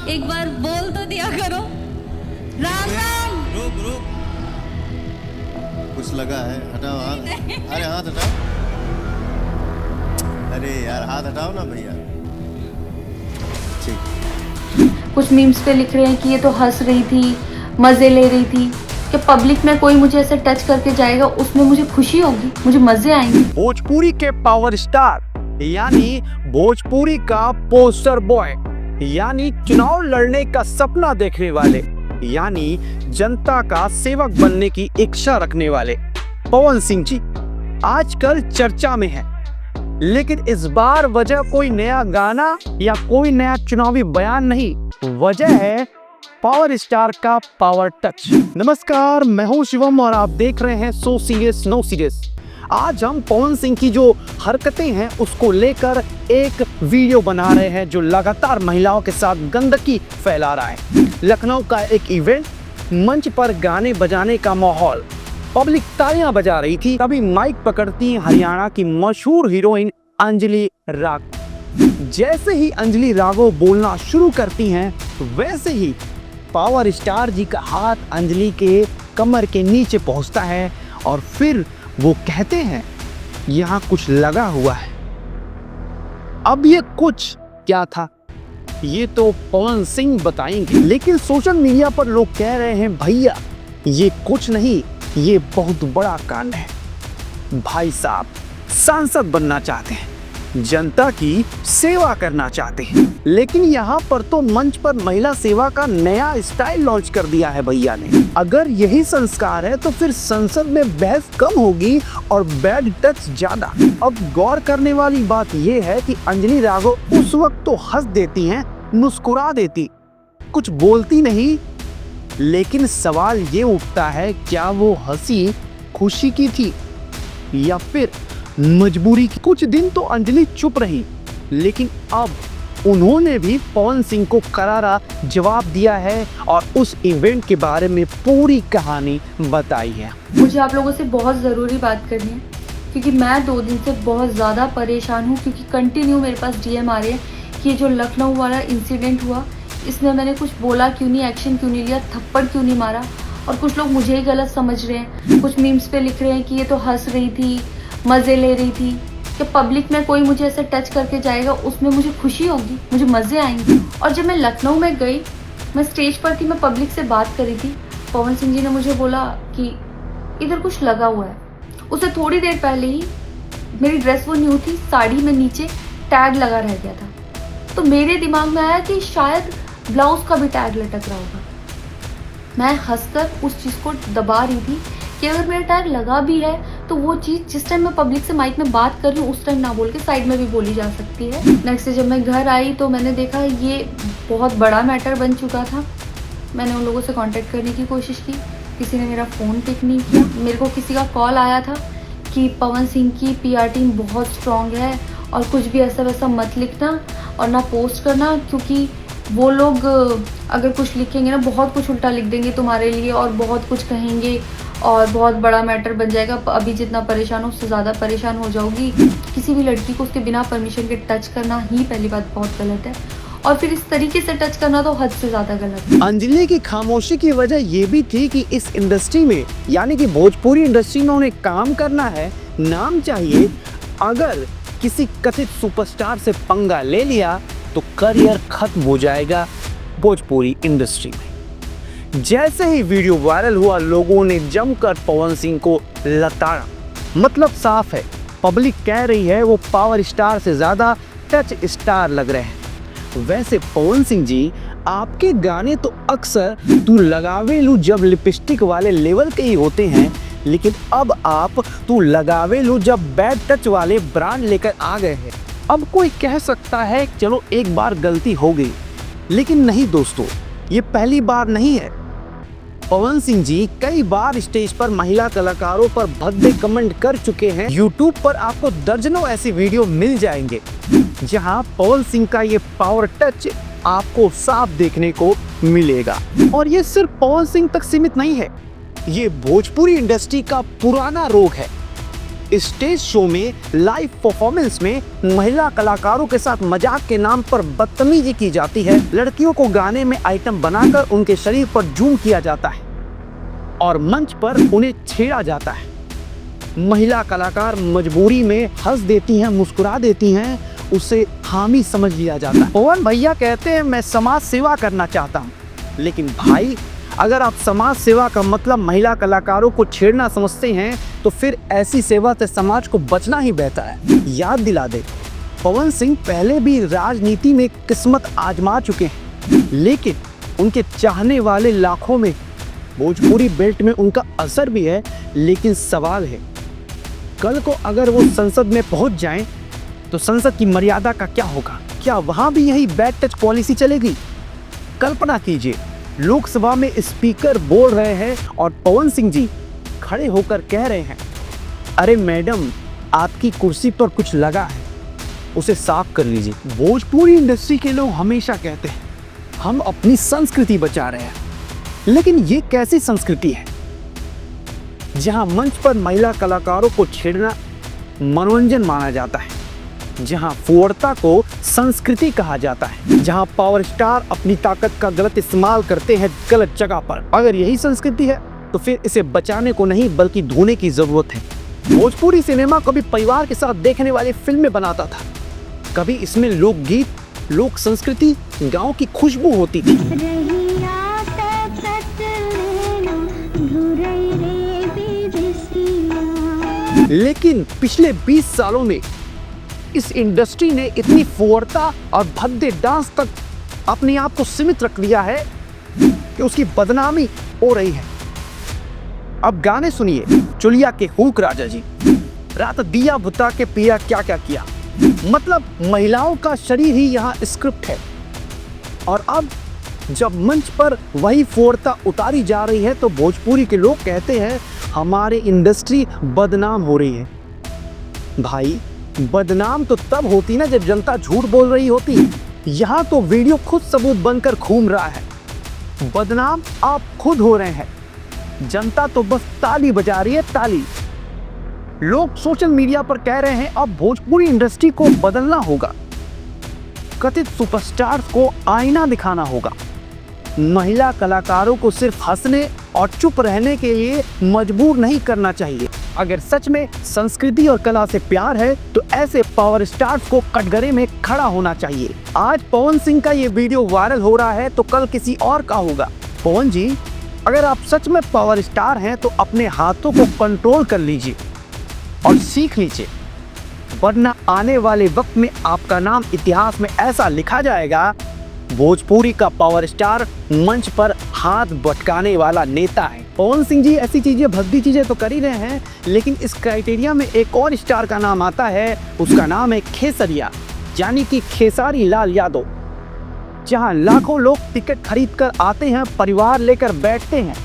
एक बार बोल तो दिया करो। राम राम। रुक रुक, कुछ लगा है, हटाओ हाथ। अरे हाथ हटाओ, अरे यार हाथ हटाओ ना भैया। ठीक। कुछ मीम्स पे लिख रहे हैं कि ये तो हंस रही थी, मज़े ले रही थी, कि पब्लिक में कोई मुझे ऐसे टच करके जाएगा उसमें मुझे खुशी होगी, मुझे मज़े आएंगे। भोजपुरी के पावर स्टार यानी भोजपुरी का पोस्टर बॉय यानी चुनाव लड़ने का सपना देखने वाले यानी जनता का सेवक बनने की इच्छा रखने वाले पवन सिंह जी आजकल चर्चा में है। लेकिन इस बार वजह कोई नया गाना या कोई नया चुनावी बयान नहीं, वजह है पावर स्टार का पावर टच। नमस्कार, मैं हूं शिवम और आप देख रहे हैं सो सीरियस नो सीरियस। आज हम पवन सिंह की जो हरकतें हैं उसको लेकर एक वीडियो बना रहे हैं जो लगातार महिलाओं के साथ गंदगी फैला रहा है। लखनऊ का एक इवेंट, मंच पर गाने बजाने का माहौल, पब्लिक तालियां बजा रही थी, तभी माइक पकड़ती हरियाणा की मशहूर हीरोइन अंजलि राघव। जैसे ही अंजलि राघव बोलना शुरू करती हैं वैसे ही पावर स्टार जी का हाथ अंजलि के कमर के नीचे पहुंचता है और फिर वो कहते हैं यहाँ कुछ लगा हुआ है। अब ये कुछ क्या था ये तो पवन सिंह बताएंगे, लेकिन सोशल मीडिया पर लोग कह रहे हैं भैया ये कुछ नहीं, ये बहुत बड़ा कांड है। भाई साहब सांसद बनना चाहते हैं, जनता की सेवा करना चाहते हैं, लेकिन यहाँ पर तो मंच पर महिला सेवा का नया स्टाइल लॉन्च कर दिया है भैया ने। अगर यही संस्कार है तो फिर संसद में बहस कम होगी और बैड टच ज्यादा। अब गौर करने वाली बात यह है कि अंजलि राघव उस वक्त तो हंस देती हैं, मुस्कुरा देती, कुछ बोलती नहीं, लेकिन सवाल ये उठता है क्या वो हंसी खुशी की थी या फिर मजबूरी की। कुछ दिन तो अंजलि चुप रही, लेकिन अब उन्होंने भी पवन सिंह को करारा जवाब दिया है और उस इवेंट के बारे में पूरी कहानी बताई है। मुझे आप लोगों से बहुत ज़रूरी बात करनी है क्योंकि मैं 2 दिन से बहुत ज़्यादा परेशान हूँ, क्योंकि कंटिन्यू मेरे पास डीएम आ रहे हैं कि ये जो लखनऊ वाला इंसिडेंट हुआ इसमें मैंने कुछ बोला क्यों नहीं, एक्शन क्यों नहीं लिया, थप्पड़ क्यों नहीं मारा, और कुछ लोग मुझे ही गलत समझ रहे हैं। कुछ मीम्स पे लिख रहे हैं कि ये तो हंस रही थी, मज़े ले रही थी, कि पब्लिक में कोई मुझे ऐसे टच करके जाएगा उसमें मुझे खुशी होगी, मुझे मज़े आएंगे। और जब मैं लखनऊ में गई, मैं स्टेज पर थी, मैं पब्लिक से बात करी थी, पवन सिंह जी ने मुझे बोला कि इधर कुछ लगा हुआ है। उससे थोड़ी देर पहले ही मेरी ड्रेस वो न्यू थी, साड़ी में नीचे टैग लगा रह गया था, तो मेरे दिमाग में आया कि शायद ब्लाउज का भी टैग लटक रहा होगा। मैं हंसकर उस चीज़ को दबा रही थी कि अगर मेरा टैग लगा भी है तो वो चीज़ जिस टाइम मैं पब्लिक से माइक में बात कर रही हूँ उस टाइम ना बोल के साइड में भी बोली जा सकती है। नेक्स्ट डे जब मैं घर आई तो मैंने देखा ये बहुत बड़ा मैटर बन चुका था। मैंने उन लोगों से कांटेक्ट करने की कोशिश की, किसी ने मेरा फ़ोन पिक नहीं किया। मेरे को किसी का कॉल आया था कि पवन सिंह की पीआर टीम बहुत स्ट्रॉन्ग है और कुछ भी ऐसा वैसा मत लिखना और ना पोस्ट करना, क्योंकि वो लोग अगर कुछ लिखेंगे ना बहुत कुछ उल्टा लिख देंगे तुम्हारे लिए और बहुत कुछ कहेंगे और बहुत बड़ा मैटर बन जाएगा। अभी जितना परेशान हो उससे ज़्यादा परेशान हो जाओगी। किसी भी लड़की को उसके बिना परमिशन के टच करना ही पहली बात बहुत गलत है, और फिर इस तरीके से टच करना तो हद से ज़्यादा गलत है। अंजलि की खामोशी की वजह ये भी थी कि इस इंडस्ट्री में यानी कि भोजपुरी इंडस्ट्री में उन्हें काम करना है, नाम चाहिए। अगर किसी कथित सुपरस्टार से पंगा ले लिया तो करियर खत्म हो जाएगा भोजपुरी इंडस्ट्री में। जैसे ही वीडियो वायरल हुआ लोगों ने जमकर पवन सिंह को लताड़ा। मतलब साफ है, पब्लिक कह रही है वो पावर स्टार से ज़्यादा टच स्टार लग रहे हैं। वैसे पवन सिंह जी आपके गाने तो अक्सर तू लगावे लू जब लिपस्टिक वाले लेवल के ही होते हैं, लेकिन अब आप तू लगावे लू जब बैड टच वाले ब्रांड लेकर आ गए हैं। अब कोई कह सकता है चलो एक बार गलती हो गई, लेकिन नहीं दोस्तों, ये पहली बार नहीं है। पवन सिंह जी कई बार स्टेज पर महिला कलाकारों पर भद्दे कमेंट कर चुके हैं। यूट्यूब पर आपको दर्जनों ऐसे वीडियो मिल जाएंगे जहां पवन सिंह का ये पावर टच आपको साफ देखने को मिलेगा। और ये सिर्फ पवन सिंह तक सीमित नहीं है, ये भोजपुरी इंडस्ट्री का पुराना रोग है। स्टेज शो में लाइव परफॉर्मेंस में महिला कलाकारों के साथ मजाक के नाम पर बदतमीजी की जाती है। लड़कियों को गाने में आइटम बनाकर उनके शरीर पर जूम किया जाता है और मंच पर उन्हें छेड़ा जाता है। महिला कलाकार मजबूरी में हंस देती हैं, मुस्कुरा देती हैं, उसे हामी समझ लिया जाता है। पवन भैया कहते हैं मैं समाज सेवा करना चाहता हूँ, लेकिन भाई अगर आप समाज सेवा का मतलब महिला कलाकारों को छेड़ना समझते हैं तो फिर ऐसी सेवा से समाज को बचना ही बेहतर है। याद दिला दे, पवन सिंह पहले भी राजनीति में किस्मत आजमा चुके हैं, लेकिन उनके चाहने वाले लाखों में भोजपुरी बेल्ट में उनका असर भी है। लेकिन सवाल है, कल को अगर वो संसद में पहुंच जाएं तो संसद की मर्यादा का क्या होगा? क्या वहां भी यही बैड टच पॉलिसी चलेगी? कल्पना कीजिए, लोकसभा में स्पीकर बोल रहे हैं और पवन सिंह जी खड़े होकर कह रहे हैं, अरे मैडम आपकी कुर्सी पर कुछ लगा है, उसे साफ कर लीजिए। भोजपुरी इंडस्ट्री के लोग हमेशा कहते हैं हम अपनी संस्कृति बचा रहे हैं, लेकिन ये कैसी संस्कृति है जहां मंच पर महिला कलाकारों को छेड़ना मनोरंजन माना जाता है, जहां फुहड़ता को संस्कृति कहा जाता है, जहां पावर स्टार अपनी ताकत का गलत इस्तेमाल करते हैं गलत जगह पर। अगर यही संस्कृति है तो फिर इसे बचाने को नहीं बल्कि धोने की जरूरत है। भोजपुरी सिनेमा कभी परिवार के साथ देखने वाली फिल्में बनाता था, कभी इसमें लोकगीत, लोक संस्कृति, गांव की खुशबू होती थी। लेकिन पिछले 20 सालों में इस इंडस्ट्री ने इतनी फुहड़ता और भद्दे डांस तक अपने आप को सीमित रख लिया है कि उसकी बदनामी हो रही है। अब गाने सुनिए, चुलिया के हुक राजा जी, रात दिया बुता के पिया क्या क्या किया। मतलब महिलाओं का शरीर ही यहाँ स्क्रिप्ट है। और अब जब मंच पर वही फुहड़ता उतारी जा रही है तो भोजपुरी के लोग कहते हैं हमारी इंडस्ट्री बदनाम हो रही है। भाई बदनाम तो तब होती ना जब जनता झूठ बोल रही होती। यहाँ तो वीडियो खुद सबूत बनकर घूम रहा है। बदनाम आप खुद हो रहे हैं, जनता तो बस ताली बजा रही है, ताली। लोग सोशल मीडिया पर कह रहे हैं अब भोजपुरी इंडस्ट्री को बदलना होगा, कथित सुपरस्टार्स को आईना दिखाना होगा, महिला कलाकारों को सिर्फ हंसने और चुप रहने के लिए मजबूर नहीं करना चाहिए। अगर सच में संस्कृति और कला से प्यार है तो ऐसे पावर स्टार्स को कटघरे में खड़ा होना चाहिए। आज पवन सिंह का ये वीडियो वायरल हो रहा है तो कल किसी और का होगा। पवन जी, अगर आप सच में पावर स्टार हैं तो अपने हाथों को कंट्रोल कर लीजिए और सीख लीजिए, वरना आने वाले वक्त में आपका नाम इतिहास में ऐसा लिखा जाएगा, भोजपुरी का पावर स्टार मंच पर हाथ बटकाने वाला नेता है। पवन सिंह जी ऐसी चीजें, भद्दी चीजें तो कर ही रहे हैं, लेकिन इस क्राइटेरिया में एक और स्टार का नाम आता है। उसका नाम है खेसरिया, यानी कि खेसारी लाल यादव। जहां लाखों लोग टिकट खरीद कर आते हैं, परिवार लेकर बैठते हैं,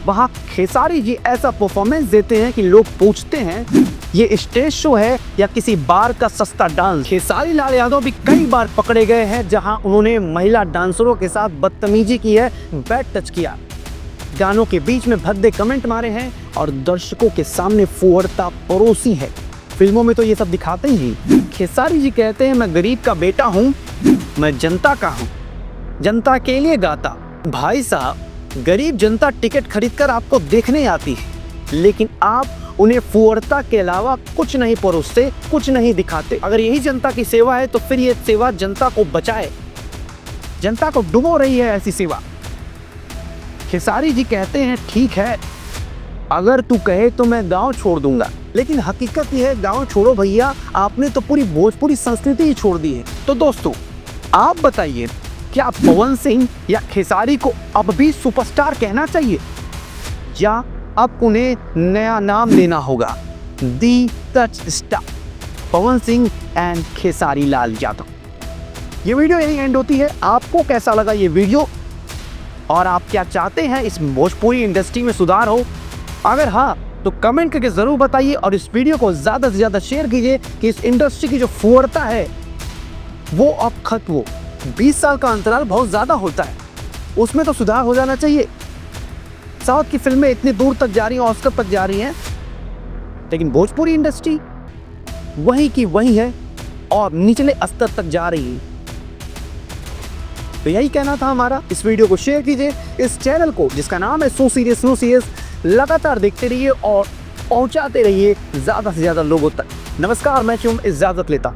वहां खेसारी जी ऐसा परफॉर्मेंस देते हैं कि लोग पूछते हैं ये स्टेज शो है या किसी बार का सस्ता डांस। खेसारी लाल यादव भी कई बार पकड़े गए हैं जहां उन्होंने महिला डांसरों के साथ बदतमीजी की है, बैड टच किया, गानों के बीच में भद्दे कमेंट मारे हैं और दर्शकों के सामने फुहड़ता परोसी है। फिल्मों में तो ये सब दिखाते ही। खेसारी जी कहते हैं मैं गरीब का बेटा हूँ, मैं जनता का हूँ, जनता के लिए गाता। भाई साहब, गरीब जनता टिकट खरीदकर आपको देखने आती है, लेकिन आप उन्हें फुहड़ता के अलावा कुछ नहीं परोसते, कुछ नहीं दिखाते। अगर यही जनता की सेवा है तो फिर ये सेवा जनता को बचाए, जनता को डुबो रही है ऐसी सेवा। खेसारी जी कहते हैं ठीक है, अगर तू कहे तो मैं गांव छोड़ दूंगा, लेकिन हकीकत यह है गांव छोड़ो भैया, आपने तो पूरी भोजपुरी संस्कृति ही छोड़ दी है। तो दोस्तों आप बताइए, क्या पवन सिंह या खेसारी को अब भी सुपरस्टार कहना चाहिए या अब उन्हें नया नाम देना होगा, the touch star, Pawan Singh and Khesari Lal Yadav. ये वीडियो यहीं एंड होती है। आपको कैसा लगा ये वीडियो और आप क्या चाहते हैं इस भोजपुरी इंडस्ट्री में सुधार हो? अगर हाँ तो कमेंट करके ज़रूर बताइए और इस वीडियो को ज़्यादा से ज़्यादा शेयर कीजिए कि इस इंडस्ट्री की जो फुहड़ता है वो अब खत्म हो। 20 साल का अंतराल बहुत ज़्यादा होता है, उसमें तो सुधार हो जाना चाहिए। साउथ की फिल्में इतनी दूर तक जा रही हैं, ऑस्कर तक जा रही हैं, लेकिन भोजपुरी इंडस्ट्री वही की वही है और निचले स्तर तक जा रही है। तो यही कहना था हमारा। इस वीडियो को शेयर कीजिए, इस चैनल को जिसका नाम है सो सीरियस लगातार देखते रहिए और पहुंचाते रहिए ज़्यादा से ज़्यादा लोगों तक। नमस्कार, मैं चुम इजाज़त लेता।